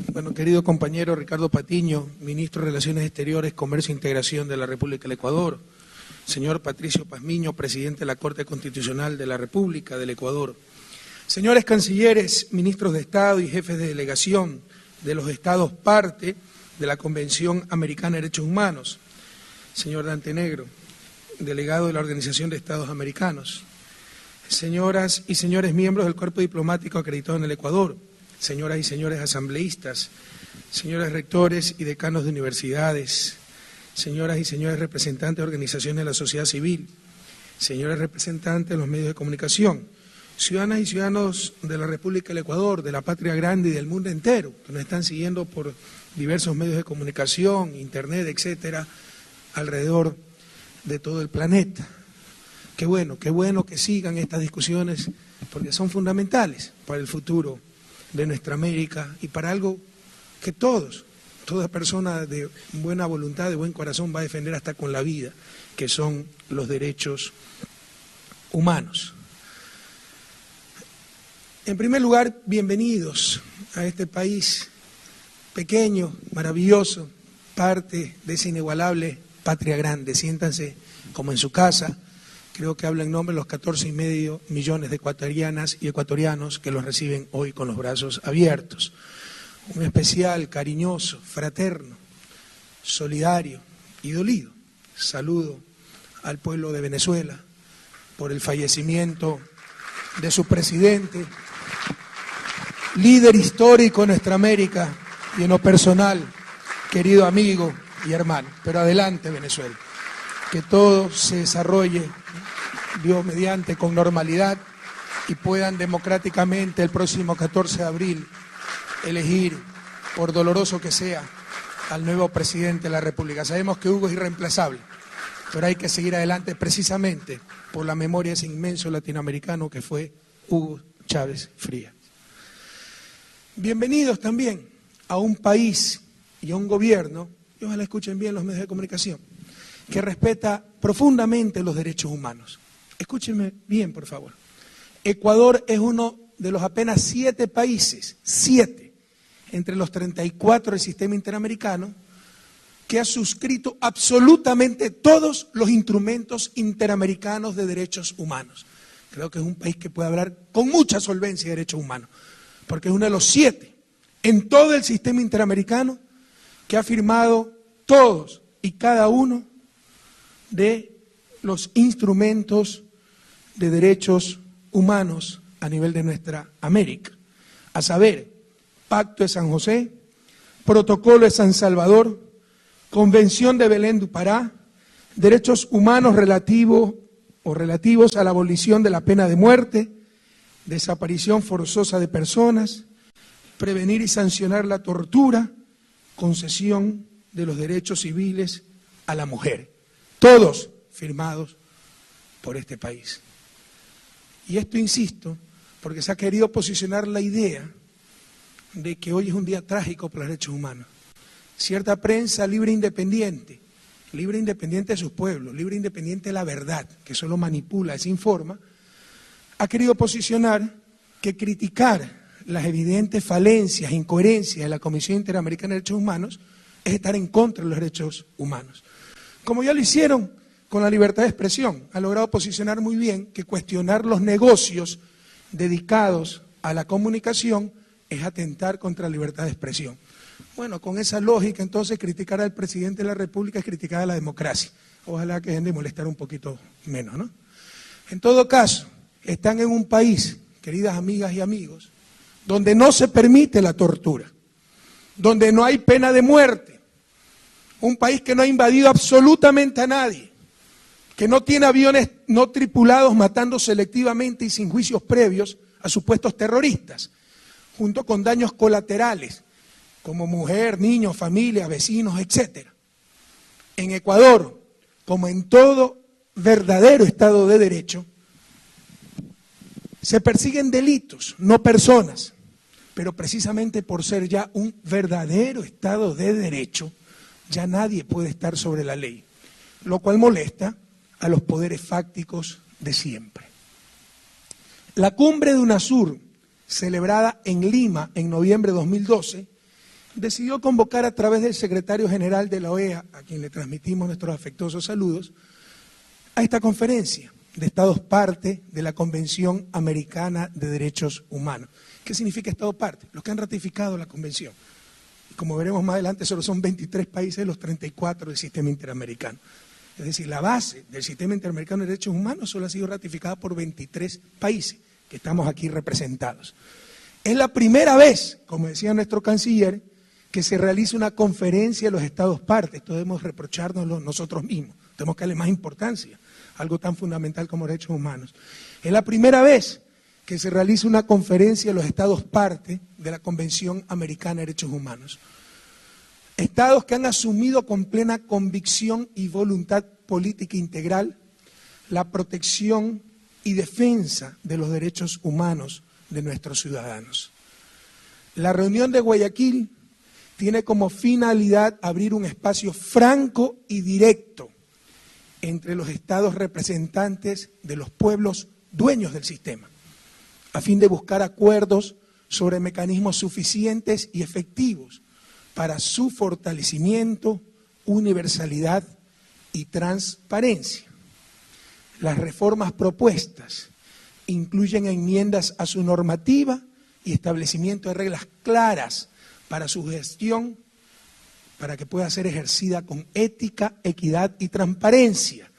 Bueno, querido compañero Ricardo Patiño, ministro de Relaciones Exteriores, Comercio e Integración de la República del Ecuador, señor Patricio Pazmiño, presidente de la Corte Constitucional de la República del Ecuador, señores cancilleres, ministros de Estado y jefes de delegación de los estados parte de la Convención Americana de Derechos Humanos, señor Dante Negro, delegado de la Organización de Estados Americanos, señoras y señores miembros del Cuerpo Diplomático acreditado en el Ecuador, señoras y señores asambleístas, señores rectores y decanos de universidades, señoras y señores representantes de organizaciones de la sociedad civil, señores representantes de los medios de comunicación, ciudadanas y ciudadanos de la República del Ecuador, de la patria grande y del mundo entero, que nos están siguiendo por diversos medios de comunicación, internet, etcétera, alrededor de todo el planeta. Qué bueno que sigan estas discusiones, porque son fundamentales para el futuro de nuestra América y para algo que toda persona de buena voluntad, de buen corazón va a defender hasta con la vida, que son los derechos humanos. En primer lugar, bienvenidos a este país pequeño, maravilloso, parte de esa inigualable patria grande. Siéntanse como en su casa. Creo que habla en nombre de los 14,5 millones de ecuatorianas y ecuatorianos que los reciben hoy con los brazos abiertos. Un especial, cariñoso, fraterno, solidario y dolido saludo al pueblo de Venezuela por el fallecimiento de su presidente, líder histórico de nuestra América y en lo personal, querido amigo y hermano. Pero adelante, Venezuela, que todo se desarrolle, Dios mediante, con normalidad y puedan democráticamente el próximo 14 de abril elegir, por doloroso que sea, al nuevo presidente de la República. Sabemos que Hugo es irreemplazable, pero hay que seguir adelante precisamente por la memoria de ese inmenso latinoamericano que fue Hugo Chávez Frías. Bienvenidos también a un país y a un gobierno, y ojalá escuchen bien los medios de comunicación, que respeta profundamente los derechos humanos. Escúchenme bien, por favor. Ecuador es uno de los apenas 7 países, 7, entre los 34 del sistema interamericano, que ha suscrito absolutamente todos los instrumentos interamericanos de derechos humanos. Creo que es un país que puede hablar con mucha solvencia de derechos humanos, porque es uno de los 7 en todo el sistema interamericano que ha firmado todos y cada uno de los instrumentos de derechos humanos a nivel de nuestra América, a saber, Pacto de San José, Protocolo de San Salvador, Convención de Belén do Pará, derechos humanos relativos a la abolición de la pena de muerte, desaparición forzosa de personas, prevenir y sancionar la tortura, concesión de los derechos civiles a la mujer, todos firmados por este país. Y esto insisto, porque se ha querido posicionar la idea de que hoy es un día trágico para los derechos humanos. Cierta prensa libre e independiente de sus pueblos, libre e independiente de la verdad, que solo manipula, desinforma, ha querido posicionar que criticar las evidentes falencias, incoherencias de la Comisión Interamericana de Derechos Humanos es estar en contra de los derechos humanos. Como ya lo hicieron con la libertad de expresión, ha logrado posicionar muy bien que cuestionar los negocios dedicados a la comunicación es atentar contra la libertad de expresión. Bueno, con esa lógica, entonces, criticar al presidente de la República es criticar a la democracia. Ojalá que dejen de molestar un poquito menos, ¿no? En todo caso, están en un país, queridas amigas y amigos, donde no se permite la tortura, donde no hay pena de muerte, un país que no ha invadido absolutamente a nadie, que no tiene aviones no tripulados matando selectivamente y sin juicios previos a supuestos terroristas, junto con daños colaterales, como mujer, niños, familias, vecinos, etc. En Ecuador, como en todo verdadero Estado de Derecho, se persiguen delitos, no personas, pero precisamente por ser ya un verdadero Estado de Derecho, ya nadie puede estar sobre la ley, lo cual molesta a los poderes fácticos de siempre. La cumbre de UNASUR, celebrada en Lima en noviembre de 2012, decidió convocar a través del secretario general de la OEA, a quien le transmitimos nuestros afectuosos saludos, a esta conferencia de Estados parte de la Convención Americana de Derechos Humanos. ¿Qué significa Estado parte? Los que han ratificado la convención. Como veremos más adelante, solo son 23 países de los 34 del sistema interamericano. Es decir, la base del sistema interamericano de derechos humanos solo ha sido ratificada por 23 países que estamos aquí representados. Es la primera vez, como decía nuestro canciller, que se realiza una conferencia de los Estados partes. Esto debemos reprochárnoslo nosotros mismos. Tenemos que darle más importancia a algo tan fundamental como derechos humanos. Es la primera vez que se realiza una conferencia de los Estados parte de la Convención Americana de Derechos Humanos. Estados que han asumido con plena convicción y voluntad política integral la protección y defensa de los derechos humanos de nuestros ciudadanos. La reunión de Guayaquil tiene como finalidad abrir un espacio franco y directo entre los estados representantes de los pueblos dueños del sistema, a fin de buscar acuerdos sobre mecanismos suficientes y efectivos para su fortalecimiento, universalidad y transparencia. Las reformas propuestas incluyen enmiendas a su normativa y establecimiento de reglas claras para su gestión, para que pueda ser ejercida con ética, equidad y transparencia,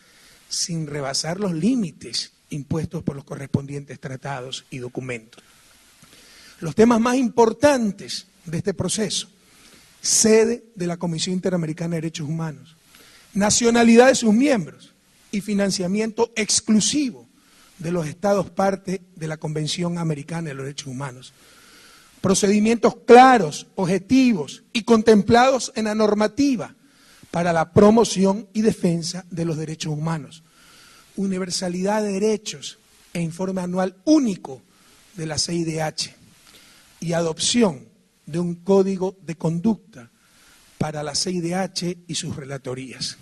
sin rebasar los límites impuestos por los correspondientes tratados y documentos. Los temas más importantes de este proceso: sede de la Comisión Interamericana de Derechos Humanos, nacionalidad de sus miembros y financiamiento exclusivo de los estados parte de la Convención Americana de los Derechos Humanos. Procedimientos claros, objetivos y contemplados en la normativa para la promoción y defensa de los derechos humanos. Universalidad de derechos e informe anual único de la CIDH y adopción de un código de conducta para la CIDH y sus relatorías.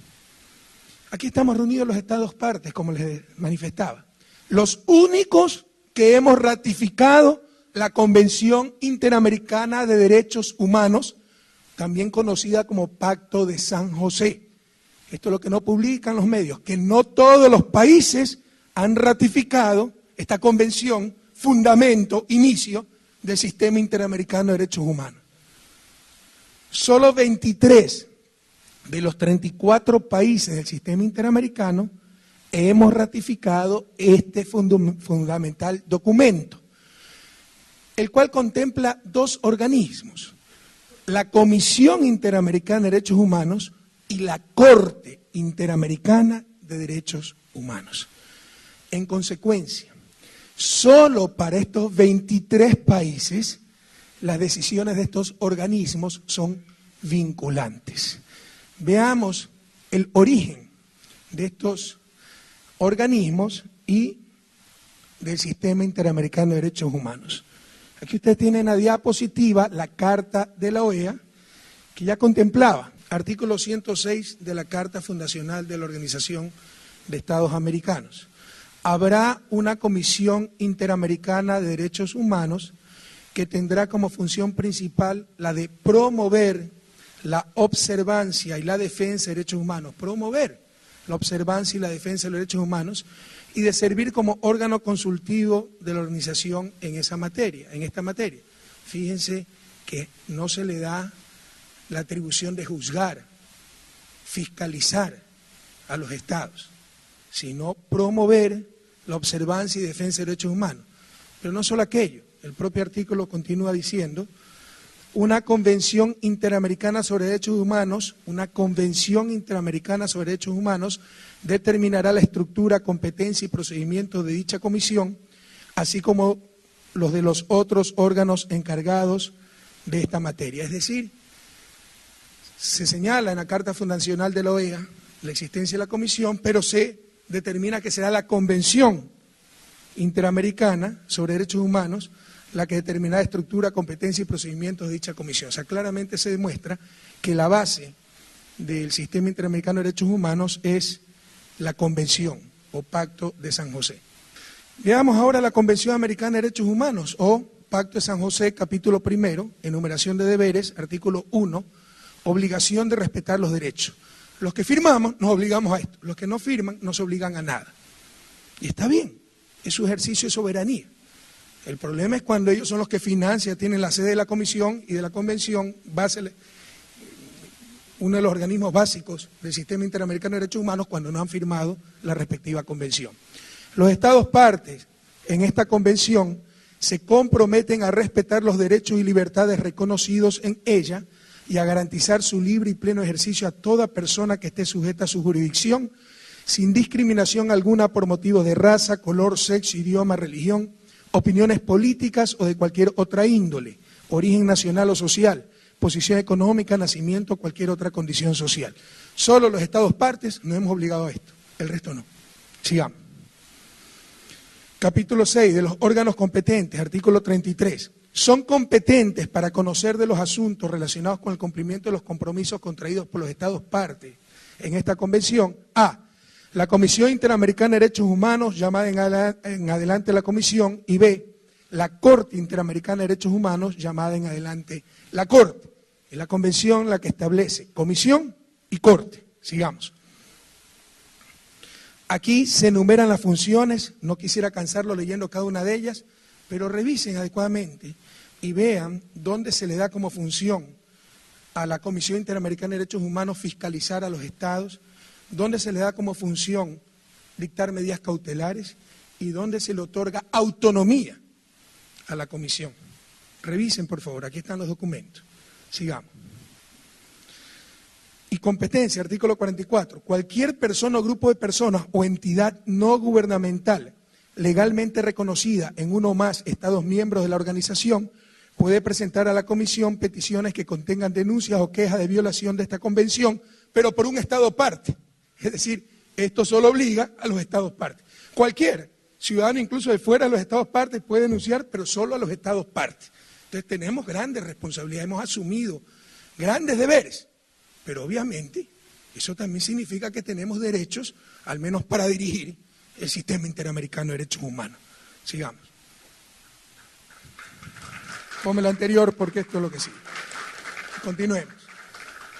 Aquí estamos reunidos los estados partes, como les manifestaba, los únicos que hemos ratificado la Convención Interamericana de Derechos Humanos, también conocida como Pacto de San José. Esto es lo que no publican los medios, que no todos los países han ratificado esta convención, fundamento, inicio del Sistema Interamericano de Derechos Humanos. Solo 23 de los 34 países del Sistema Interamericano hemos ratificado este fundamental documento, el cual contempla dos organismos: la Comisión Interamericana de Derechos Humanos y la Corte Interamericana de Derechos Humanos. En consecuencia, solo para estos 23 países las decisiones de estos organismos son vinculantes. Veamos el origen de estos organismos y del Sistema Interamericano de Derechos Humanos. Aquí ustedes tienen en la diapositiva la Carta de la OEA, que ya contemplaba, artículo 106 de la Carta Fundacional de la Organización de Estados Americanos. Habrá una Comisión Interamericana de Derechos Humanos que tendrá como función principal la de promover la observancia y la defensa de derechos humanos, promover la observancia y la defensa de los derechos humanos, y de servir como órgano consultivo de la organización en esa materia, en esta materia. Fíjense que no se le da la atribución de juzgar, fiscalizar a los estados, sino promover la observancia y defensa de derechos humanos. Pero no solo aquello, el propio artículo continúa diciendo: una convención interamericana sobre derechos humanos, determinará la estructura, competencia y procedimientos de dicha comisión, así como los de los otros órganos encargados de esta materia. Es decir, se señala en la Carta Fundacional de la OEA la existencia de la comisión, pero se determina que será la Convención Interamericana sobre Derechos Humanos la que determinará la estructura, competencia y procedimientos de dicha comisión. O sea, claramente se demuestra que la base del Sistema Interamericano de Derechos Humanos es la Convención o Pacto de San José. Veamos ahora la Convención Americana de Derechos Humanos o Pacto de San José, capítulo 1, enumeración de deberes, artículo 1, obligación de respetar los derechos. Los que firmamos nos obligamos a esto, los que no firman no se obligan a nada. Y está bien, es su ejercicio de soberanía. El problema es cuando ellos son los que financian, tienen la sede de la comisión y de la convención, uno de los organismos básicos del Sistema Interamericano de Derechos Humanos, cuando no han firmado la respectiva convención. Los Estados partes en esta convención se comprometen a respetar los derechos y libertades reconocidos en ella y a garantizar su libre y pleno ejercicio a toda persona que esté sujeta a su jurisdicción, sin discriminación alguna por motivos de raza, color, sexo, idioma, religión, opiniones políticas o de cualquier otra índole, origen nacional o social, posición económica, nacimiento o cualquier otra condición social. Solo los Estados partes nos hemos obligado a esto, el resto no. Sigamos. Capítulo 6, de los órganos competentes, artículo 33. Son competentes para conocer de los asuntos relacionados con el cumplimiento de los compromisos contraídos por los Estados partes en esta convención. A. La Comisión Interamericana de Derechos Humanos, llamada en adelante la Comisión, y B. La Corte Interamericana de Derechos Humanos, llamada en adelante la Corte. Es la convención la que establece comisión y corte. Sigamos. Aquí se enumeran las funciones, no quisiera cansarlo leyendo cada una de ellas, pero revisen adecuadamente y vean dónde se le da como función a la Comisión Interamericana de Derechos Humanos fiscalizar a los estados, dónde se le da como función dictar medidas cautelares y dónde se le otorga autonomía a la comisión. Revisen, por favor, aquí están los documentos. Sigamos. Y competencia, artículo 44. Cualquier persona o grupo de personas o entidad no gubernamental legalmente reconocida en uno o más estados miembros de la organización puede presentar a la comisión peticiones que contengan denuncias o quejas de violación de esta convención, pero por un estado parte. Es decir, esto solo obliga a los estados partes. Cualquier ciudadano, incluso de fuera de los estados partes, puede denunciar, pero solo a los estados partes. Entonces tenemos grandes responsabilidades, hemos asumido grandes deberes, pero obviamente eso también significa que tenemos derechos, al menos para dirigir el Sistema Interamericano de Derechos Humanos. Sigamos. Ponme la anterior porque esto es lo que sigue. Continuemos.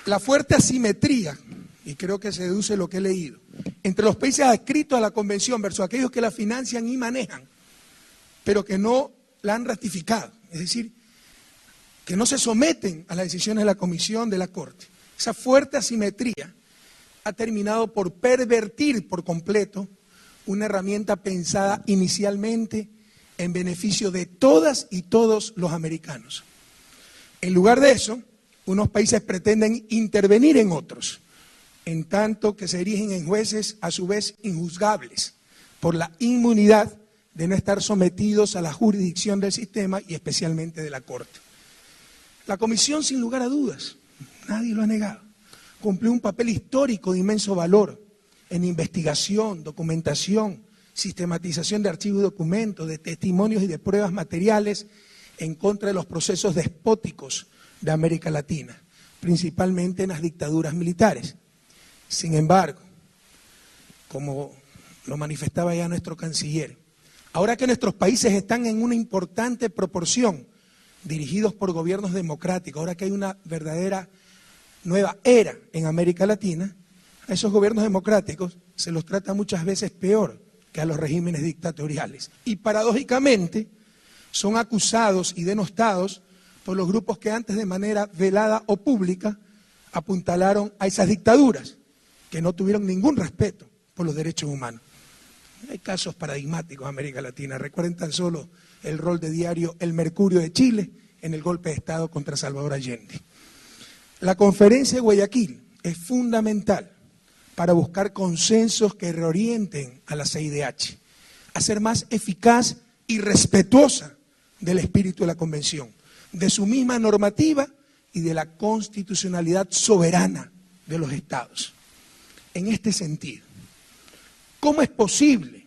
La fuerte asimetría, y creo que se deduce lo que he leído, entre los países adscritos a la Convención versus aquellos que la financian y manejan, pero que no la han ratificado, es decir, que no se someten a las decisiones de la Comisión de la Corte. Esa fuerte asimetría ha terminado por pervertir por completo una herramienta pensada inicialmente en beneficio de todas y todos los americanos. En lugar de eso, unos países pretenden intervenir en otros, en tanto que se erigen en jueces a su vez injuzgables por la inmunidad de no estar sometidos a la jurisdicción del sistema y especialmente de la Corte. La Comisión, sin lugar a dudas, nadie lo ha negado, cumplió un papel histórico de inmenso valor en investigación, documentación, sistematización de archivos y documentos, de testimonios y de pruebas materiales en contra de los procesos despóticos de América Latina, principalmente en las dictaduras militares. Sin embargo, como lo manifestaba ya nuestro canciller, ahora que nuestros países están en una importante proporción dirigidos por gobiernos democráticos, ahora que hay una verdadera nueva era en América Latina, a esos gobiernos democráticos se los trata muchas veces peor que a los regímenes dictatoriales. Y paradójicamente son acusados y denostados por los grupos que antes de manera velada o pública apuntalaron a esas dictaduras, que no tuvieron ningún respeto por los derechos humanos. Hay casos paradigmáticos en América Latina. Recuerden tan solo el rol de diario El Mercurio de Chile en el golpe de Estado contra Salvador Allende. La conferencia de Guayaquil es fundamental para buscar consensos que reorienten a la CIDH, a ser más eficaz y respetuosa del espíritu de la Convención, de su misma normativa y de la constitucionalidad soberana de los estados. En este sentido, ¿cómo es posible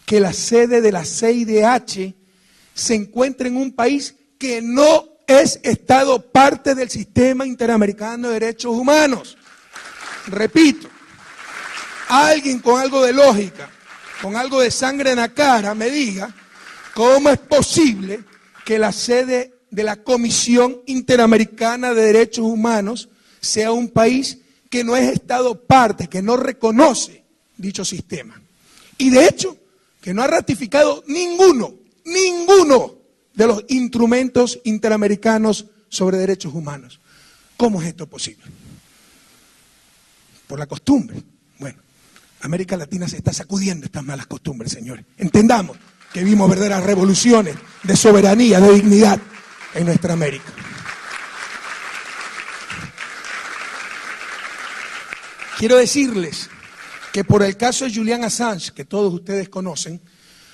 que la sede de la CIDH se encuentre en un país que no es Estado parte del Sistema Interamericano de Derechos Humanos? Repito, alguien con algo de lógica, con algo de sangre en la cara, me diga cómo es posible que la sede de la Comisión Interamericana de Derechos Humanos sea un país que no es Estado parte, que no reconoce dicho sistema. Y de hecho, que no ha ratificado ninguno de los instrumentos interamericanos sobre derechos humanos. ¿Cómo es esto posible? Por la costumbre. Bueno, América Latina se está sacudiendo estas malas costumbres, señores. Entendamos que vimos verdaderas revoluciones de soberanía, de dignidad en nuestra América. Quiero decirles que por el caso de Julian Assange, que todos ustedes conocen,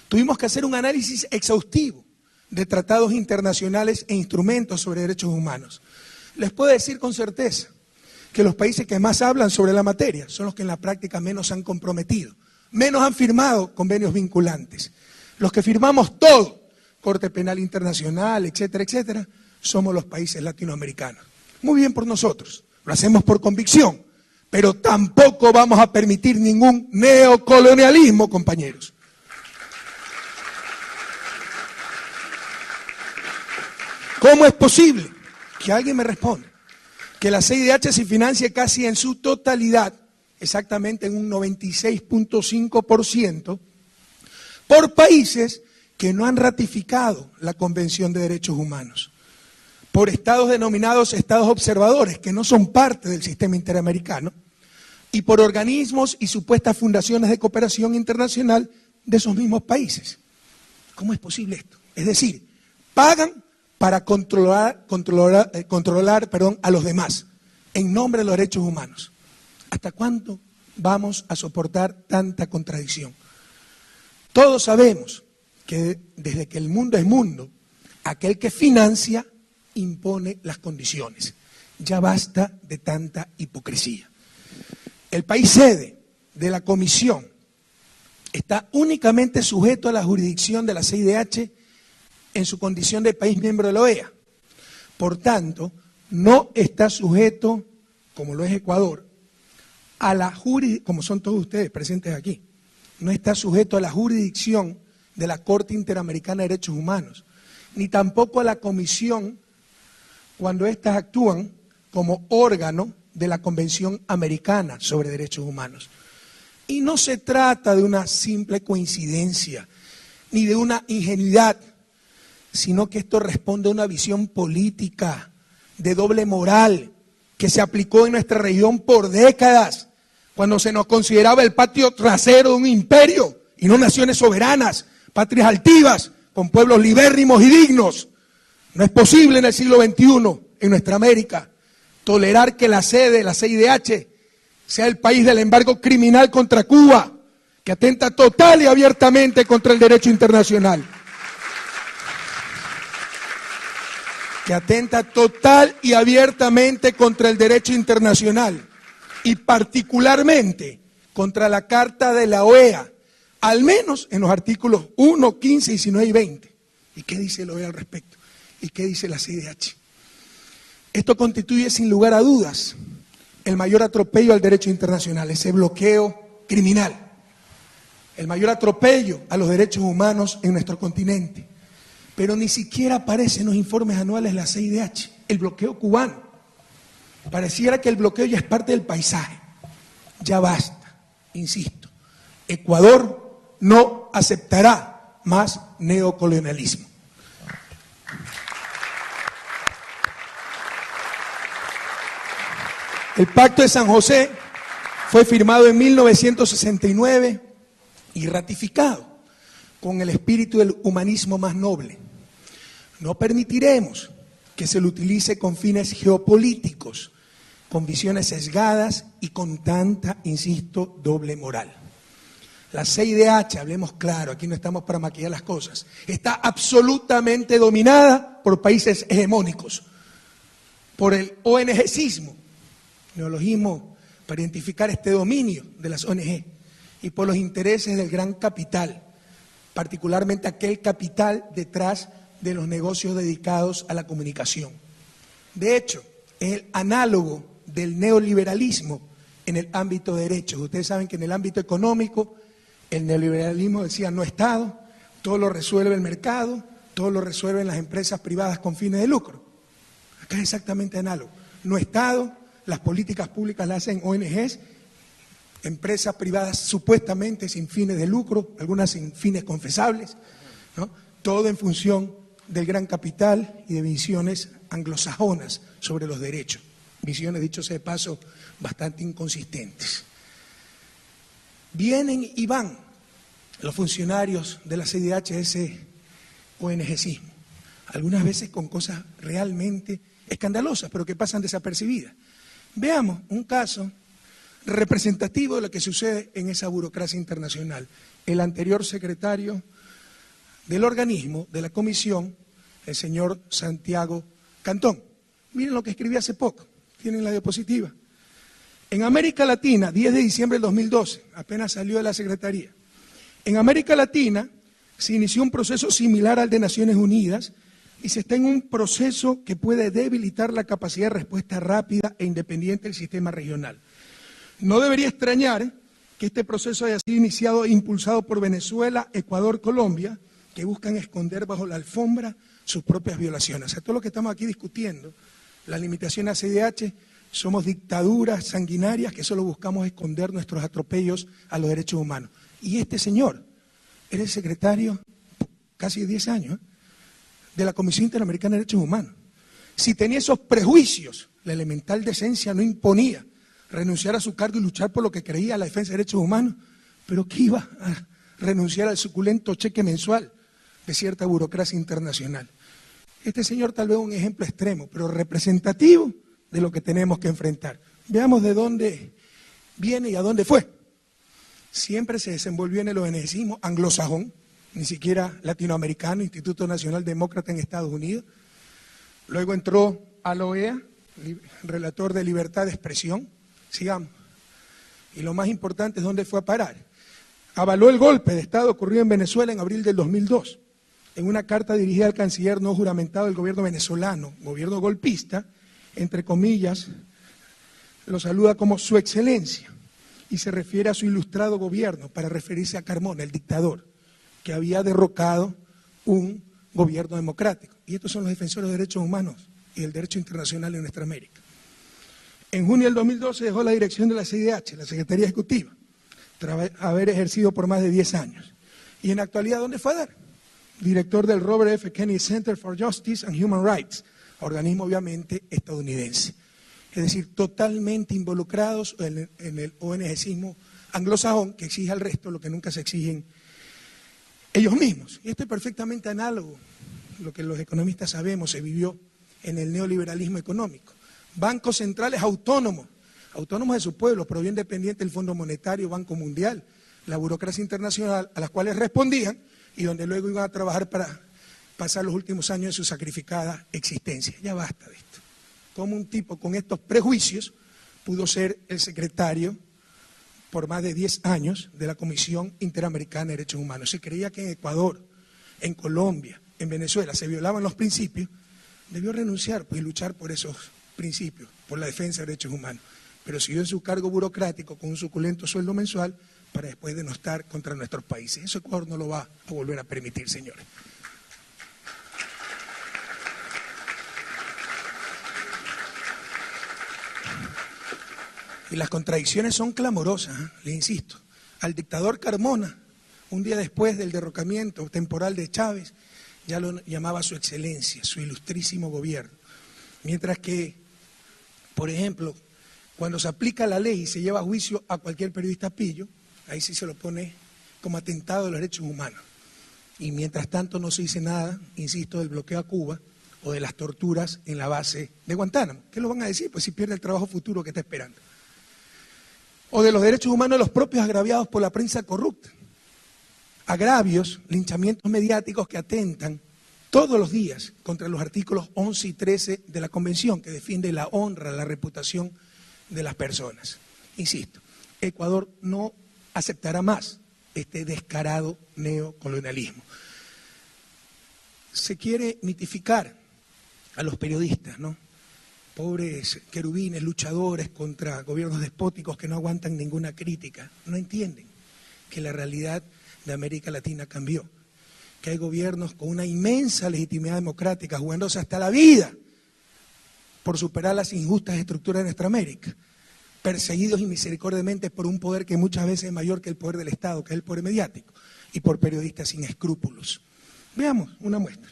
tuvimos que hacer un análisis exhaustivo de tratados internacionales e instrumentos sobre derechos humanos. Les puedo decir con certeza que los países que más hablan sobre la materia son los que en la práctica menos han comprometido, menos han firmado convenios vinculantes. Los que firmamos todo, Corte Penal Internacional, etcétera, etcétera, somos los países latinoamericanos. Muy bien por nosotros, lo hacemos por convicción, pero tampoco vamos a permitir ningún neocolonialismo, compañeros. ¿Cómo es posible? Que alguien me responda. Que la CIDH se financie casi en su totalidad, exactamente en un 96.5%, por países que no han ratificado la Convención de Derechos Humanos, por estados denominados estados observadores, que no son parte del sistema interamericano, y por organismos y supuestas fundaciones de cooperación internacional de esos mismos países. ¿Cómo es posible esto? Es decir, pagan para controlar a los demás, en nombre de los derechos humanos. ¿Hasta cuándo vamos a soportar tanta contradicción? Todos sabemos que desde que el mundo es mundo, aquel que financia impone las condiciones. Ya basta de tanta hipocresía. El país sede de la comisión está únicamente sujeto a la jurisdicción de la CIDH en su condición de país miembro de la OEA. Por tanto, no está sujeto, como lo es Ecuador, a la jurisdicción, como son todos ustedes presentes aquí, no está sujeto a la jurisdicción de la Corte Interamericana de Derechos Humanos, ni tampoco a la Comisión cuando éstas actúan como órgano de la Convención Americana sobre Derechos Humanos. Y no se trata de una simple coincidencia, ni de una ingenuidad, sino que esto responde a una visión política de doble moral que se aplicó en nuestra región por décadas, cuando se nos consideraba el patio trasero de un imperio y no naciones soberanas, patrias altivas, con pueblos libérrimos y dignos. No es posible en el siglo XXI, en nuestra América, tolerar que la sede de la CIDH sea el país del embargo criminal contra Cuba, que atenta total y abiertamente contra el derecho internacional. Que atenta total y abiertamente contra el derecho internacional y particularmente contra la Carta de la OEA, al menos en los artículos 1, 15, 19 y 20. ¿Y qué dice la OEA al respecto? ¿Y qué dice la CIDH? Esto constituye sin lugar a dudas el mayor atropello al derecho internacional, ese bloqueo criminal, el mayor atropello a los derechos humanos en nuestro continente. Pero ni siquiera aparece en los informes anuales de la CIDH el bloqueo cubano. Pareciera que el bloqueo ya es parte del paisaje. Ya basta, insisto. Ecuador no aceptará más neocolonialismo. El Pacto de San José fue firmado en 1969 y ratificado con el espíritu del humanismo más noble. No permitiremos que se lo utilice con fines geopolíticos, con visiones sesgadas y con tanta, insisto, doble moral. La CIDH, hablemos claro, aquí no estamos para maquillar las cosas, está absolutamente dominada por países hegemónicos, por el ONGismo, neologismo para identificar este dominio de las ONG, y por los intereses del gran capital, particularmente aquel capital detrás de los negocios dedicados a la comunicación. De hecho, es el análogo del neoliberalismo en el ámbito de derechos. Ustedes saben que en el ámbito económico, el neoliberalismo decía no Estado, todo lo resuelve el mercado, todo lo resuelven las empresas privadas con fines de lucro. Acá es exactamente análogo. No Estado, las políticas públicas las hacen ONGs, empresas privadas supuestamente sin fines de lucro, algunas sin fines confesables, ¿no? Todo en función del gran capital y de visiones anglosajonas sobre los derechos. Visiones, dicho sea de paso, bastante inconsistentes. Vienen y van los funcionarios de la CIDH de ese ONGismo, algunas veces con cosas realmente escandalosas, pero que pasan desapercibidas. Veamos un caso representativo de lo que sucede en esa burocracia internacional. El anterior secretario del organismo, de la comisión, el señor Santiago Cantón. Miren lo que escribí hace poco, tienen la diapositiva. En América Latina, 10 de diciembre del 2012, apenas salió de la Secretaría, en América Latina se inició un proceso similar al de Naciones Unidas y se está en un proceso que puede debilitar la capacidad de respuesta rápida e independiente del sistema regional. No debería extrañar que este proceso haya sido iniciado e impulsado por Venezuela, Ecuador, Colombia, que buscan esconder bajo la alfombra sus propias violaciones. O sea, todo lo que estamos aquí discutiendo, las limitaciones a CIDH, somos dictaduras sanguinarias que solo buscamos esconder nuestros atropellos a los derechos humanos. Y este señor era el secretario, casi 10 años, de la Comisión Interamericana de Derechos Humanos. Si tenía esos prejuicios, la elemental decencia no imponía renunciar a su cargo y luchar por lo que creía la defensa de derechos humanos, pero que iba a renunciar al suculento cheque mensual de cierta burocracia internacional. Este señor tal vez un ejemplo extremo, pero representativo de lo que tenemos que enfrentar. Veamos de dónde viene y a dónde fue. Siempre se desenvolvió en el ONGismo anglosajón, ni siquiera latinoamericano, Instituto Nacional Demócrata en Estados Unidos. Luego entró a la OEA, relator de libertad de expresión. Sigamos. Y lo más importante es dónde fue a parar. Avaló el golpe de Estado ocurrido en Venezuela en abril del 2002. En una carta dirigida al canciller no juramentado del gobierno venezolano, gobierno golpista, entre comillas, lo saluda como su excelencia y se refiere a su ilustrado gobierno para referirse a Carmona, el dictador, que había derrocado un gobierno democrático. Y estos son los defensores de derechos humanos y del derecho internacional en nuestra América. En junio del 2012 dejó la dirección de la CIDH, la Secretaría Ejecutiva, tras haber ejercido por más de 10 años. Y en la actualidad, ¿dónde fue a dar? Director del Robert F. Kennedy Center for Justice and Human Rights, organismo obviamente estadounidense. Es decir, totalmente involucrados en el ONGismo anglosajón que exige al resto lo que nunca se exigen ellos mismos. Y esto es perfectamente análogo, lo que los economistas sabemos, se vivió en el neoliberalismo económico. Bancos centrales autónomos de su pueblo, pero bien dependientes del Fondo Monetario, Banco Mundial, la burocracia internacional, a las cuales respondían y donde luego iban a trabajar para pasar los últimos años de su sacrificada existencia. Ya basta de esto. ¿Cómo un tipo con estos prejuicios pudo ser el secretario por más de 10 años de la Comisión Interamericana de Derechos Humanos? Se creía que en Ecuador, en Colombia, en Venezuela se violaban los principios, debió renunciar pues, y luchar por esos principios, por la defensa de derechos humanos. Pero siguió en su cargo burocrático con un suculento sueldo mensual para después denostar contra nuestros países. Eso Ecuador no lo va a volver a permitir, señores. Y las contradicciones son clamorosas, le insisto. Al dictador Carmona, un día después del derrocamiento temporal de Chávez, ya lo llamaba su excelencia, su ilustrísimo gobierno. Mientras que, por ejemplo, cuando se aplica la ley y se lleva a juicio a cualquier periodista pillo, ahí sí se lo pone como atentado a los derechos humanos. Y mientras tanto no se dice nada, insisto, del bloqueo a Cuba o de las torturas en la base de Guantánamo. ¿Qué lo van a decir? Pues si pierde el trabajo futuro que está esperando. O de los derechos humanos de los propios agraviados por la prensa corrupta. Agravios, linchamientos mediáticos que atentan todos los días contra los artículos 11 y 13 de la Convención, que defiende la honra, la reputación de las personas. Insisto, Ecuador no aceptará más este descarado neocolonialismo. Se quiere mitificar a los periodistas, ¿no? Pobres querubines, luchadores contra gobiernos despóticos que no aguantan ninguna crítica. No entienden que la realidad de América Latina cambió, que hay gobiernos con una inmensa legitimidad democrática, jugándose hasta la vida por superar las injustas estructuras de nuestra América, perseguidos inmisericordiamente por un poder que muchas veces es mayor que el poder del Estado, que es el poder mediático, y por periodistas sin escrúpulos. Veamos una muestra.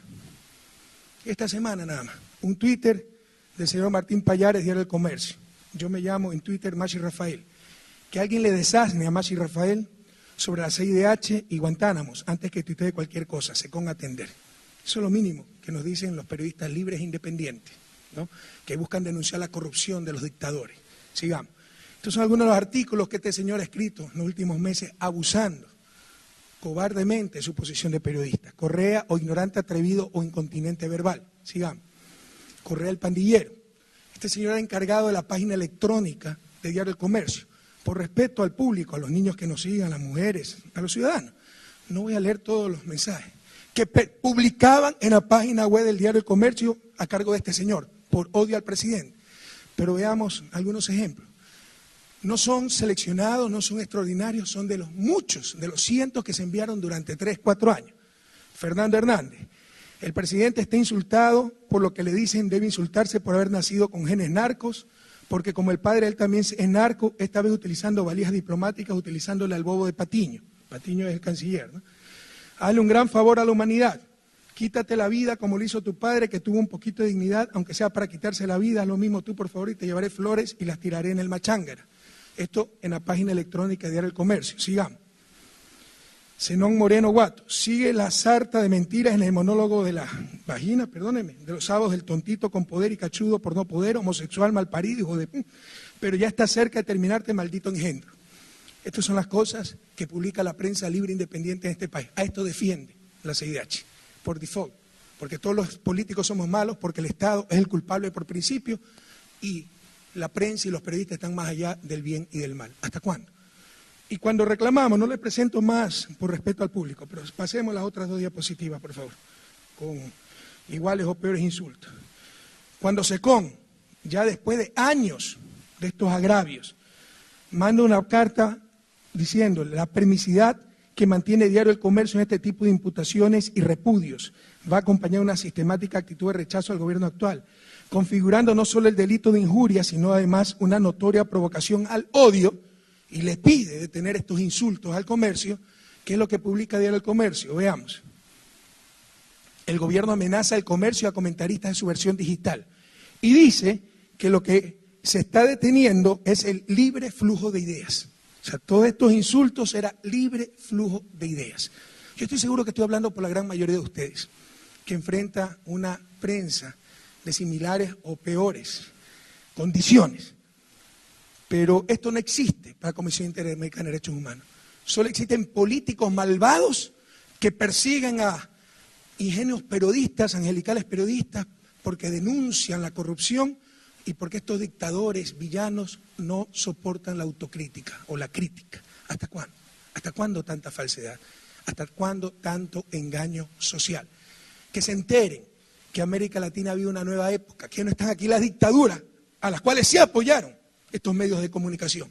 Esta semana nada más, un Twitter del señor Martín Pallares, Diario del Comercio. Yo me llamo en Twitter Machi Rafael. Que alguien le desasne a Machi Rafael sobre la CIDH y Guantánamos antes que tuitee cualquier cosa, se ponga a atender. Eso es lo mínimo que nos dicen los periodistas libres e independientes, ¿no? Que buscan denunciar la corrupción de los dictadores. Sigamos. Estos son algunos de los artículos que este señor ha escrito en los últimos meses abusando cobardemente de su posición de periodista. Correa, o ignorante, atrevido o incontinente verbal. Sigamos. Correa el pandillero. Este señor era encargado de la página electrónica de Diario del Comercio. Por respeto al público, a los niños que nos sigan, a las mujeres, a los ciudadanos. No voy a leer todos los mensajes que publicaban en la página web del Diario del Comercio a cargo de este señor, por odio al presidente. Pero veamos algunos ejemplos. No son seleccionados, no son extraordinarios, son de los muchos, de los cientos que se enviaron durante 3, 4 años. Fernando Hernández. El presidente está insultado por lo que le dicen debe insultarse por haber nacido con genes narcos, porque como el padre él también es narco, esta vez utilizando valijas diplomáticas, utilizándole al bobo de Patiño. Patiño es el canciller, ¿no? Hazle un gran favor a la humanidad. Quítate la vida como lo hizo tu padre, que tuvo un poquito de dignidad, aunque sea para quitarse la vida, haz lo mismo tú, por favor, y te llevaré flores y las tiraré en el Machángara. Esto en la página electrónica de Diario del Comercio. Sigamos. Zenón Moreno Guato. Sigue la sarta de mentiras en el monólogo de la vagina, perdóneme, de los sábados del tontito con poder y cachudo por no poder, homosexual, malparido, hijo de... Pero ya está cerca de terminarte, maldito engendro. Estas son las cosas que publica la prensa libre e independiente en este país. A esto defiende la CIDH, por default, porque todos los políticos somos malos, porque el Estado es el culpable por principio y la prensa y los periodistas están más allá del bien y del mal. ¿Hasta cuándo? Y cuando reclamamos, no le presento más por respeto al público, pero pasemos las otras 2 diapositivas, por favor, con iguales o peores insultos. Cuando SECON, ya después de años de estos agravios, manda una carta diciendo la permisividad que mantiene Diario El Comercio en este tipo de imputaciones y repudios va a acompañar una sistemática actitud de rechazo al gobierno actual, configurando no solo el delito de injuria, sino además una notoria provocación al odio, y le pide detener estos insultos al comercio, que es lo que publica Diario El Comercio. Veamos. El gobierno amenaza el comercio a comentaristas en su versión digital y dice que lo que se está deteniendo es el libre flujo de ideas. O sea, todos estos insultos era libre flujo de ideas. Yo estoy seguro que estoy hablando por la gran mayoría de ustedes, que enfrenta una prensa de similares o peores condiciones. Pero esto no existe para la Comisión Interamericana de Derechos Humanos. Solo existen políticos malvados que persiguen a ingenios periodistas, angelicales periodistas, porque denuncian la corrupción y porque estos dictadores, villanos, no soportan la autocrítica o la crítica. ¿Hasta cuándo? ¿Hasta cuándo tanta falsedad? ¿Hasta cuándo tanto engaño social? Que se enteren que América Latina vive una nueva época, que no están aquí las dictaduras, a las cuales sí apoyaron estos medios de comunicación,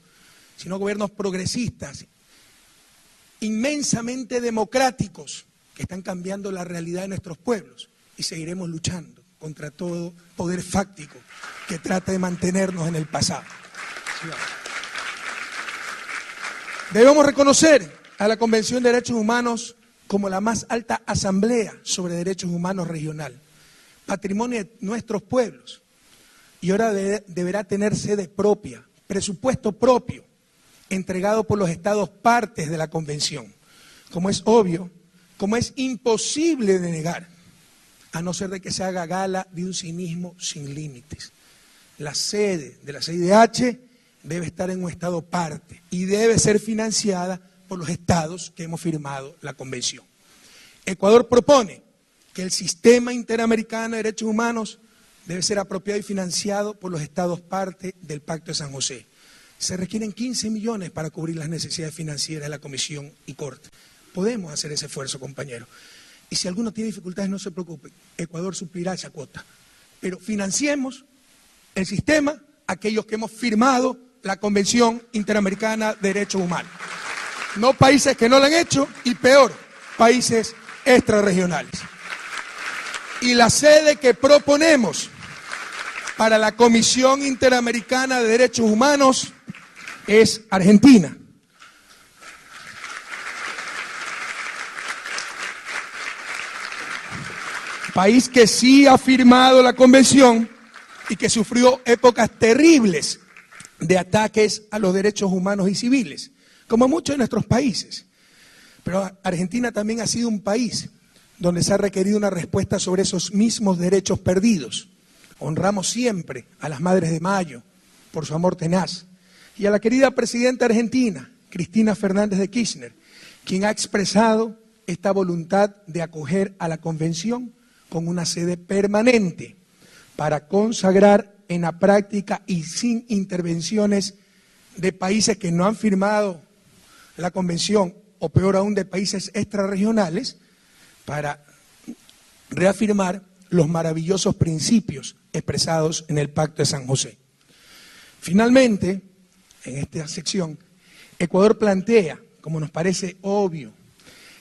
sino gobiernos progresistas, inmensamente democráticos, que están cambiando la realidad de nuestros pueblos, y seguiremos luchando contra todo poder fáctico que trata de mantenernos en el pasado. Debemos reconocer a la Convención de Derechos Humanos como la más alta asamblea sobre derechos humanos regional, patrimonio de nuestros pueblos, y ahora deberá tener sede propia, presupuesto propio, entregado por los estados partes de la Convención, como es obvio, como es imposible de negar, a no ser de que se haga gala de un cinismo sin límites. La sede de la CIDH debe estar en un estado parte y debe ser financiada por los estados que hemos firmado la Convención. Ecuador propone que el Sistema Interamericano de Derechos Humanos debe ser apropiado y financiado por los estados parte del Pacto de San José. Se requieren 15 millones para cubrir las necesidades financieras de la Comisión y Corte. Podemos hacer ese esfuerzo, compañeros. Y si alguno tiene dificultades, no se preocupe, Ecuador suplirá esa cuota. Pero financiemos el sistema, aquellos que hemos firmado la Convención Interamericana de Derechos Humanos. No países que no lo han hecho y peor, países extrarregionales. Y la sede que proponemos para la Comisión Interamericana de Derechos Humanos es Argentina. País que sí ha firmado la convención y que sufrió épocas terribles de ataques a los derechos humanos y civiles, como muchos de nuestros países. Pero Argentina también ha sido un país donde se ha requerido una respuesta sobre esos mismos derechos perdidos. Honramos siempre a las Madres de Mayo por su amor tenaz y a la querida presidenta argentina, Cristina Fernández de Kirchner, quien ha expresado esta voluntad de acoger a la convención con una sede permanente para consagrar en la práctica y sin intervenciones de países que no han firmado la convención, o peor aún de países extrarregionales, para reafirmar los maravillosos principios expresados en el Pacto de San José. Finalmente, en esta sección, Ecuador plantea, como nos parece obvio,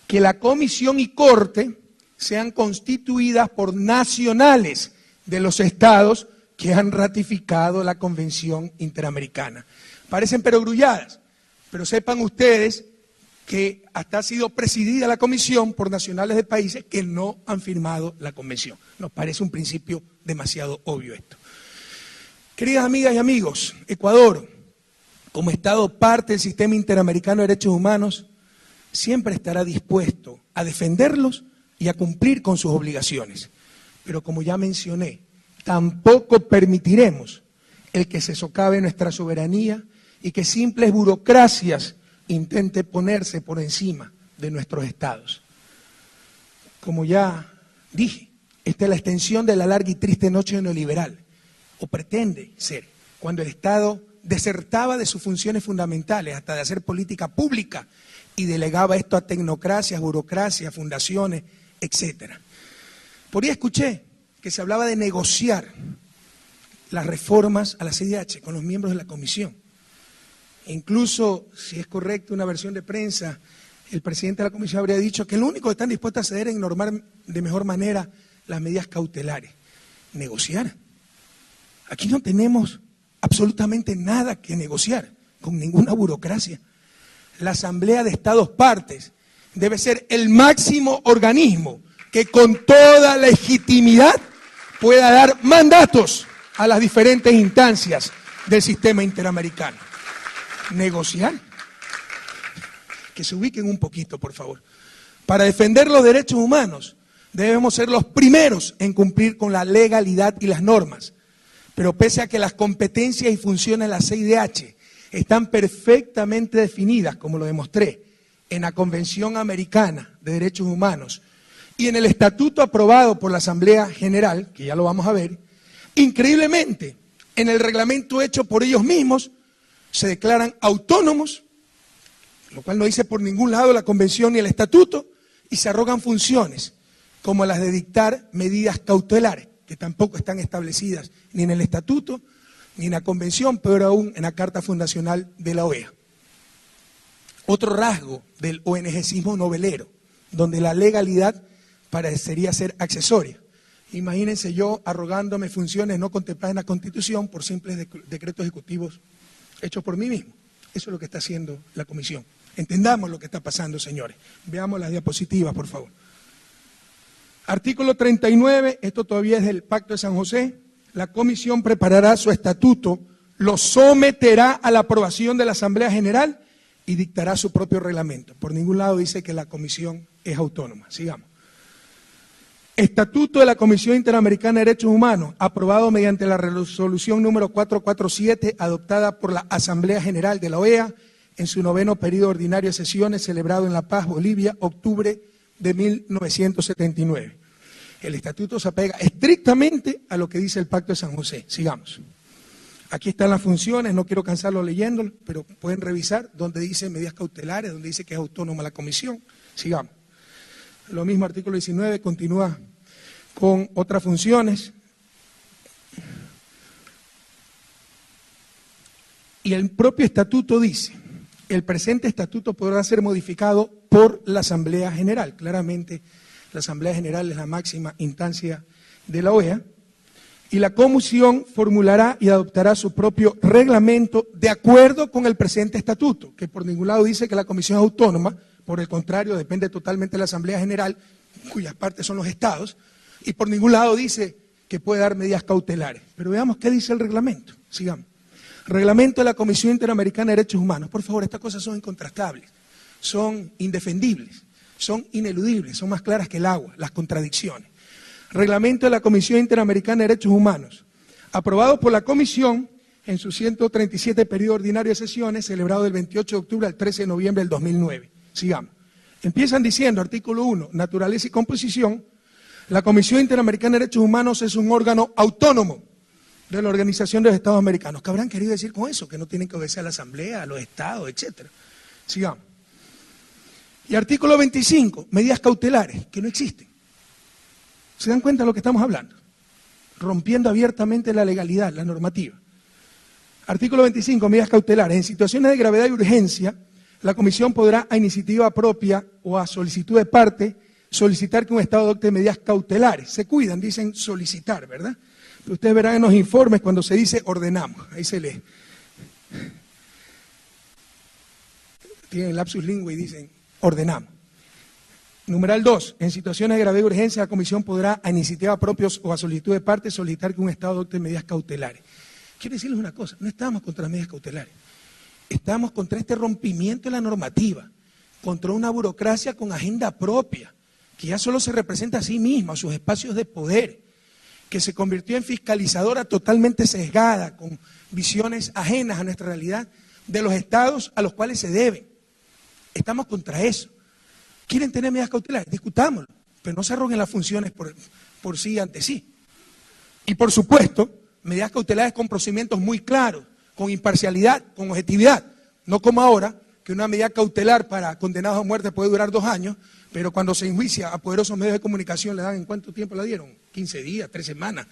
que la Comisión y Corte sean constituidas por nacionales de los estados que han ratificado la Convención Interamericana. Parecen perogrulladas, pero sepan ustedes que hasta ha sido presidida la comisión por nacionales de países que no han firmado la convención. Nos parece un principio demasiado obvio esto. Queridas amigas y amigos, Ecuador, como Estado parte del Sistema Interamericano de Derechos Humanos, siempre estará dispuesto a defenderlos y a cumplir con sus obligaciones. Pero como ya mencioné, tampoco permitiremos el que se socave nuestra soberanía y que simples burocracias intente ponerse por encima de nuestros estados. Como ya dije, esta es la extensión de la larga y triste noche neoliberal, o pretende ser, cuando el Estado desertaba de sus funciones fundamentales, hasta de hacer política pública, y delegaba esto a tecnocracias, burocracias, fundaciones, etcétera. Por ahí escuché que se hablaba de negociar las reformas a la CIDH con los miembros de la comisión. Incluso, si es correcto una versión de prensa, el presidente de la comisión habría dicho que lo único que están dispuestos a ceder es normar de mejor manera las medidas cautelares. Negociar. Aquí no tenemos absolutamente nada que negociar con ninguna burocracia. La Asamblea de Estados Partes debe ser el máximo organismo que con toda legitimidad pueda dar mandatos a las diferentes instancias del sistema interamericano. Negociar. Que se ubiquen un poquito, por favor. Para defender los derechos humanos debemos ser los primeros en cumplir con la legalidad y las normas. Pero pese a que las competencias y funciones de la CIDH están perfectamente definidas, como lo demostré, en la Convención Americana de Derechos Humanos y en el estatuto aprobado por la Asamblea General, que ya lo vamos a ver, increíblemente, en el reglamento hecho por ellos mismos, se declaran autónomos, lo cual no dice por ningún lado la Convención ni el estatuto, y se arrogan funciones, como las de dictar medidas cautelares, que tampoco están establecidas ni en el estatuto, ni en la Convención, peor aún en la Carta Fundacional de la OEA. Otro rasgo del ONGismo novelero, donde la legalidad parecería ser accesoria. Imagínense yo arrogándome funciones no contempladas en la Constitución por simples decretos ejecutivos hechos por mí mismo. Eso es lo que está haciendo la Comisión. Entendamos lo que está pasando, señores. Veamos las diapositivas, por favor. Artículo 39, esto todavía es del Pacto de San José. La Comisión preparará su estatuto, lo someterá a la aprobación de la Asamblea General y dictará su propio reglamento. Por ningún lado dice que la Comisión es autónoma. Sigamos. Estatuto de la Comisión Interamericana de Derechos Humanos, aprobado mediante la resolución número 447, adoptada por la Asamblea General de la OEA en su 9º periodo ordinario de sesiones, celebrado en La Paz, Bolivia, octubre de 1979. El estatuto se apega estrictamente a lo que dice el Pacto de San José. Sigamos. Aquí están las funciones, no quiero cansarlo leyéndolo, pero pueden revisar donde dice medidas cautelares, donde dice que es autónoma la comisión. Sigamos. Lo mismo, artículo 19, continúa con otras funciones. Y el propio estatuto dice, el presente estatuto podrá ser modificado por la Asamblea General. Claramente La Asamblea General es la máxima instancia de la OEA. Y la comisión formulará y adoptará su propio reglamento de acuerdo con el presente estatuto, que por ningún lado dice que la comisión es autónoma, por el contrario, depende totalmente de la Asamblea General, cuyas partes son los estados, y por ningún lado dice que puede dar medidas cautelares. Pero veamos qué dice el reglamento. Sigamos. Reglamento de la Comisión Interamericana de Derechos Humanos. Por favor, estas cosas son incontrastables, son indefendibles, son ineludibles, son más claras que el agua, las contradicciones. Reglamento de la Comisión Interamericana de Derechos Humanos, aprobado por la Comisión en su 137 periodo ordinario de sesiones, celebrado del 28 de octubre al 13 de noviembre del 2009. Sigamos. Empiezan diciendo, artículo 1, naturaleza y composición. La Comisión Interamericana de Derechos Humanos es un órgano autónomo de la Organización de los Estados Americanos. ¿Qué habrán querido decir con eso? Que no tienen que obedecer a la Asamblea, a los estados, etcétera. Sigamos. Y artículo 25, medidas cautelares, que no existen. ¿Se dan cuenta de lo que estamos hablando? Rompiendo abiertamente la legalidad, la normativa. Artículo 25, medidas cautelares. En situaciones de gravedad y urgencia, la Comisión podrá, a iniciativa propia o a solicitud de parte, solicitar que un Estado adopte medidas cautelares. Se cuidan, dicen solicitar, ¿verdad? Pero ustedes verán en los informes cuando se dice ordenamos. Ahí se lee. Tienen lapsus lingüe y dicen ordenamos. Numeral 2. En situaciones de gravedad y urgencia, la Comisión podrá, a iniciativa propia o a solicitud de parte, solicitar que un Estado adopte medidas cautelares. Quiero decirles una cosa, no estamos contra las medidas cautelares. Estamos contra este rompimiento de la normativa, contra una burocracia con agenda propia, que ya solo se representa a sí misma, a sus espacios de poder, que se convirtió en fiscalizadora totalmente sesgada, con visiones ajenas a nuestra realidad, de los estados a los cuales se deben. Estamos contra eso. ¿Quieren tener medidas cautelares? Discutámoslo, pero no se arroguen las funciones por sí ante sí. Y por supuesto, medidas cautelares con procedimientos muy claros, con imparcialidad, con objetividad, no como ahora, que una medida cautelar para condenados a muerte puede durar 2 años, pero cuando se enjuicia a poderosos medios de comunicación le dan, ¿en cuánto tiempo la dieron? 15 días, 3 semanas,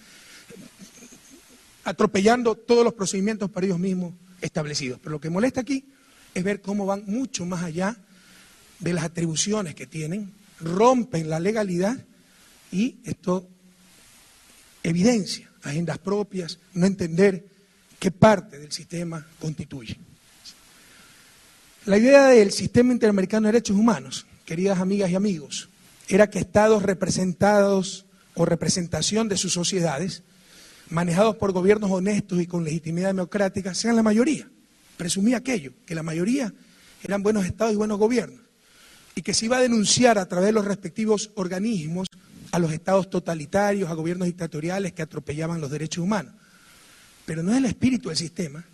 atropellando todos los procedimientos para ellos mismos establecidos. Pero lo que molesta aquí es ver cómo van mucho más allá de las atribuciones que tienen, rompen la legalidad y esto evidencia agendas propias, no entender qué parte del sistema constituye. La idea del Sistema Interamericano de Derechos Humanos, queridas amigas y amigos, era que estados representados o representación de sus sociedades, manejados por gobiernos honestos y con legitimidad democrática, sean la mayoría. Presumía aquello, que la mayoría eran buenos estados y buenos gobiernos, y que se iba a denunciar a través de los respectivos organismos a los estados totalitarios, a gobiernos dictatoriales que atropellaban los derechos humanos. Pero no es el espíritu del sistema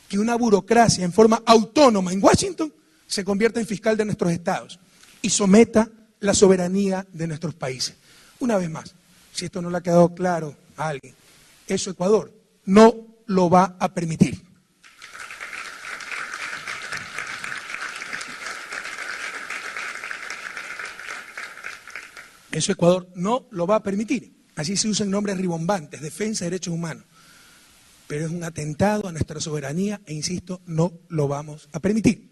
que una burocracia en forma autónoma en Washington se convierta en fiscal de nuestros estados y someta la soberanía de nuestros países. Una vez más, si esto no le ha quedado claro a alguien, eso Ecuador no lo va a permitir. Eso Ecuador no lo va a permitir. Así se usan nombres ribombantes, defensa de derechos humanos. Pero es un atentado a nuestra soberanía e, insisto, no lo vamos a permitir.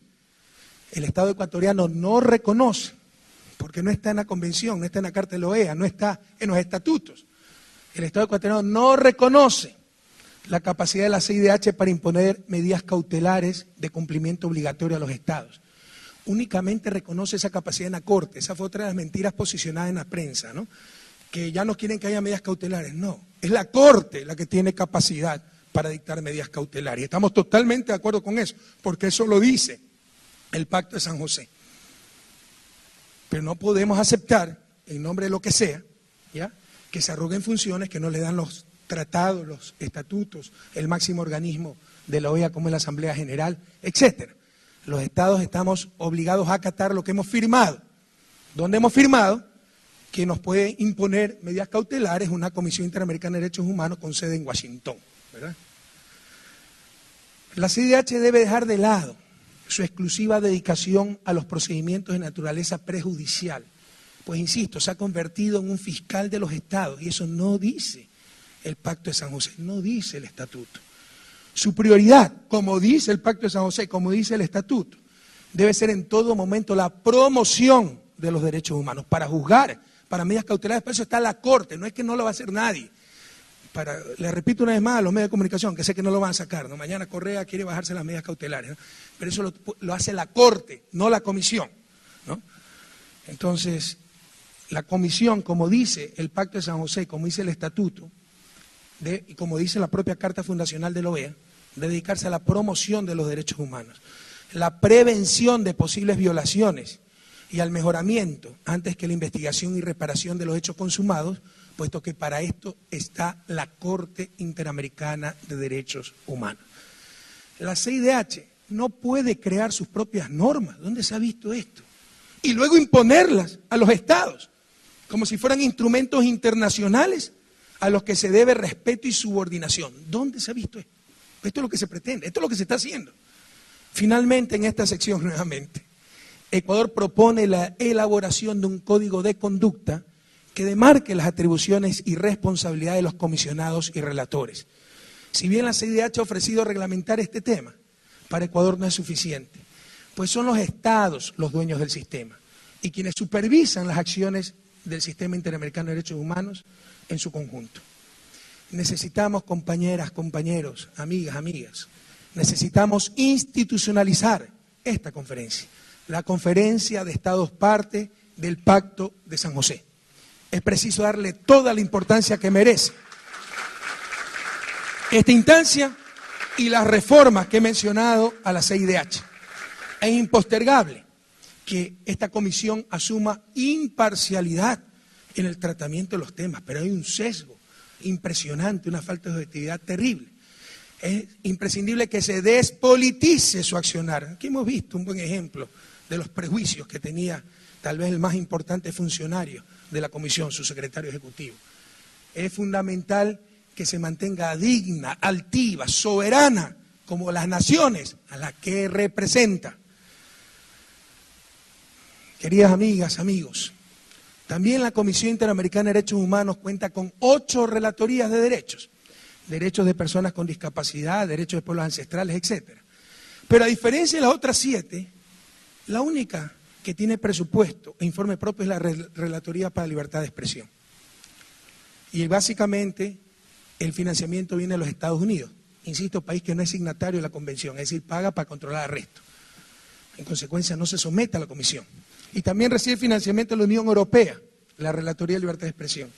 El Estado ecuatoriano no reconoce, porque no está en la convención, no está en la Carta de la OEA, no está en los estatutos. El Estado ecuatoriano no reconoce la capacidad de la CIDH para imponer medidas cautelares de cumplimiento obligatorio a los estados. Únicamente reconoce esa capacidad en la Corte. Esa fue otra de las mentiras posicionadas en la prensa, ¿no? Que ya no quieren que haya medidas cautelares. No, es la Corte la que tiene capacidad para dictar medidas cautelares. Y estamos totalmente de acuerdo con eso, porque eso lo dice el Pacto de San José. Pero no podemos aceptar, en nombre de lo que sea, ¿ya?, que se arroguen funciones que no le dan los tratados, los estatutos, el máximo organismo de la OEA como es la Asamblea General, etcétera. Los estados estamos obligados a acatar lo que hemos firmado. ¿Dónde hemos firmado? Que nos puede imponer medidas cautelares una Comisión Interamericana de Derechos Humanos con sede en Washington, ¿verdad? La CIDH debe dejar de lado su exclusiva dedicación a los procedimientos de naturaleza prejudicial. Pues insisto, se ha convertido en un fiscal de los estados y eso no dice el Pacto de San José, no dice el estatuto. Su prioridad, como dice el Pacto de San José, como dice el estatuto, debe ser en todo momento la promoción de los derechos humanos, para juzgar, para medidas cautelares, para eso está la Corte, no es que no lo va a hacer nadie. Le repito una vez más a los medios de comunicación, que sé que no lo van a sacar, ¿no? Mañana Correa quiere bajarse las medidas cautelares, ¿no? Pero eso lo hace la Corte, no la Comisión, ¿no? Entonces, la Comisión, como dice el Pacto de San José, como dice el Estatuto, y como dice la propia Carta Fundacional de la OEA, debe dedicarse a la promoción de los derechos humanos, la prevención de posibles violaciones y al mejoramiento antes que la investigación y reparación de los hechos consumados, puesto que para esto está la Corte Interamericana de Derechos Humanos. La CIDH no puede crear sus propias normas. ¿Dónde se ha visto esto? Y luego imponerlas a los estados, como si fueran instrumentos internacionales a los que se debe respeto y subordinación. ¿Dónde se ha visto esto? Esto es lo que se pretende, esto es lo que se está haciendo. Finalmente, en esta sección nuevamente, Ecuador propone la elaboración de un código de conducta que demarque las atribuciones y responsabilidades de los comisionados y relatores. Si bien la CIDH ha ofrecido reglamentar este tema, para Ecuador no es suficiente, pues son los estados los dueños del sistema y quienes supervisan las acciones del Sistema Interamericano de Derechos Humanos en su conjunto. Necesitamos, compañeras, compañeros, amigas, necesitamos institucionalizar esta conferencia, la Conferencia de Estados Parte del Pacto de San José. Es preciso darle toda la importancia que merece esta instancia y las reformas que he mencionado a la CIDH. Es impostergable que esta comisión asuma imparcialidad en el tratamiento de los temas, pero hay un sesgo impresionante, una falta de objetividad terrible. Es imprescindible que se despolitice su accionar. Aquí hemos visto un buen ejemplo de los prejuicios que tenía tal vez el más importante funcionario de la comisión, su secretario ejecutivo. Es fundamental que se mantenga digna, altiva, soberana, como las naciones a las que representa. Queridas amigas, amigos, también la Comisión Interamericana de Derechos Humanos cuenta con 8 relatorías de derechos. Derechos de personas con discapacidad, derechos de pueblos ancestrales, etc. Pero a diferencia de las otras 7, la única que tiene presupuesto e informe propio es la Relatoría para la Libertad de Expresión. Y básicamente el financiamiento viene de los Estados Unidos. Insisto, país que no es signatario de la convención, es decir, paga para controlar arrestos. En consecuencia, no se somete a la comisión. Y también recibe financiamiento de la Unión Europea, la Relatoría de Libertad de Expresión.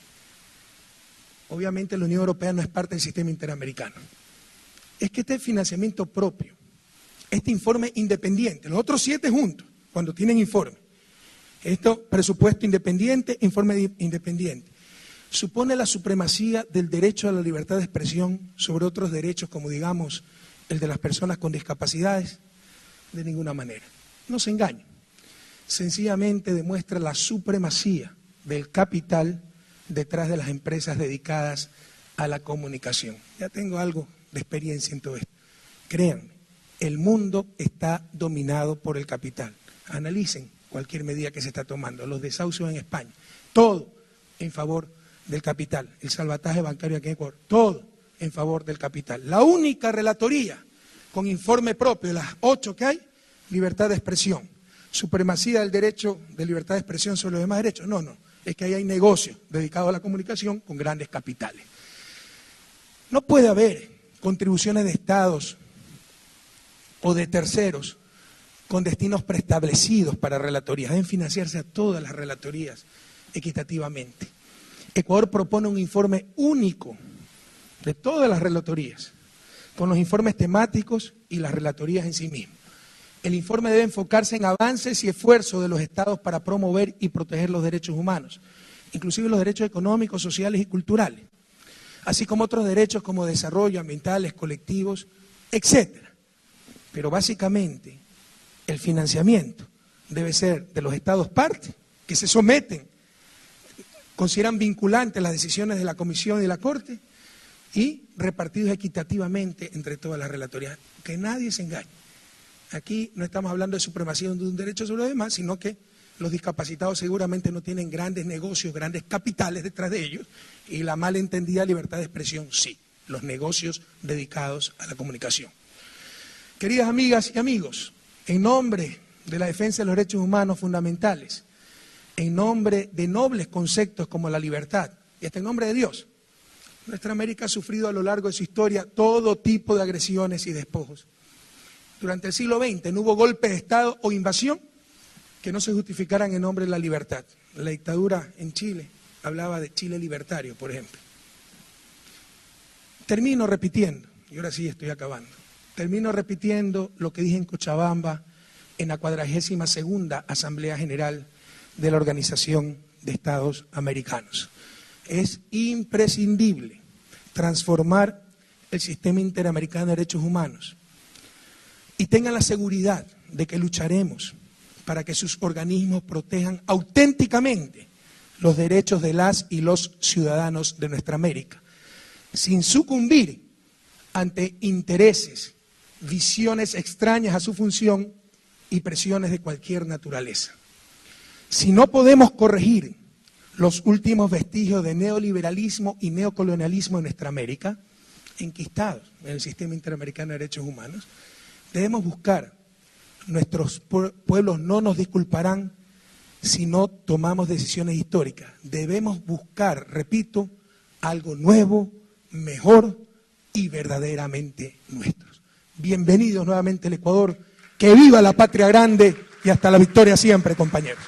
Obviamente la Unión Europea no es parte del sistema interamericano. Es que este financiamiento propio, este informe independiente, los otros 7 juntos, cuando tienen informe, esto presupuesto independiente, informe independiente, supone la supremacía del derecho a la libertad de expresión sobre otros derechos, como digamos el de las personas con discapacidades, de ninguna manera. No se engañen, sencillamente demuestra la supremacía del capital detrás de las empresas dedicadas a la comunicación. Ya tengo algo de experiencia en todo esto. Créanme, el mundo está dominado por el capital. Analicen cualquier medida que se está tomando, los desahucios en España, todo en favor del capital, el salvataje bancario aquí en Ecuador, todo en favor del capital. La única relatoría con informe propio de las 8 que hay, libertad de expresión, supremacía del derecho de libertad de expresión sobre los demás derechos. No, es que ahí hay negocios dedicados a la comunicación con grandes capitales. No puede haber contribuciones de estados o de terceros con destinos preestablecidos para relatorías. Deben financiarse a todas las relatorías equitativamente. Ecuador propone un informe único de todas las relatorías, con los informes temáticos y las relatorías en sí mismas. El informe debe enfocarse en avances y esfuerzos de los estados para promover y proteger los derechos humanos, inclusive los derechos económicos, sociales y culturales, así como otros derechos como desarrollo, ambientales, colectivos, etc. Pero básicamente el financiamiento debe ser de los estados parte, que se someten, consideran vinculantes las decisiones de la Comisión y de la Corte, y repartidos equitativamente entre todas las relatorías. Que nadie se engañe. Aquí no estamos hablando de supremacía de un derecho sobre los demás, sino que los discapacitados seguramente no tienen grandes negocios, grandes capitales detrás de ellos, y la malentendida libertad de expresión sí, los negocios dedicados a la comunicación. Queridas amigas y amigos, en nombre de la defensa de los derechos humanos fundamentales, en nombre de nobles conceptos como la libertad y hasta en nombre de Dios. Nuestra América ha sufrido a lo largo de su historia todo tipo de agresiones y despojos. Durante el siglo XX no hubo golpe de Estado o invasión que no se justificaran en nombre de la libertad. La dictadura en Chile hablaba de Chile libertario, por ejemplo. Termino repitiendo, y ahora sí estoy acabando, termino repitiendo lo que dije en Cochabamba en la 42ª Asamblea General de la Organización de Estados Americanos. Es imprescindible transformar el sistema interamericano de derechos humanos y tengan la seguridad de que lucharemos para que sus organismos protejan auténticamente los derechos de las y los ciudadanos de nuestra América, sin sucumbir ante intereses, visiones extrañas a su función y presiones de cualquier naturaleza. Si no podemos corregir los últimos vestigios de neoliberalismo y neocolonialismo en nuestra América, enquistados en el sistema interamericano de derechos humanos, debemos buscar, nuestros pueblos no nos disculparán si no tomamos decisiones históricas. Debemos buscar, repito, algo nuevo, mejor y verdaderamente nuestros. Bienvenidos nuevamente al Ecuador, que viva la patria grande y hasta la victoria siempre, compañeros.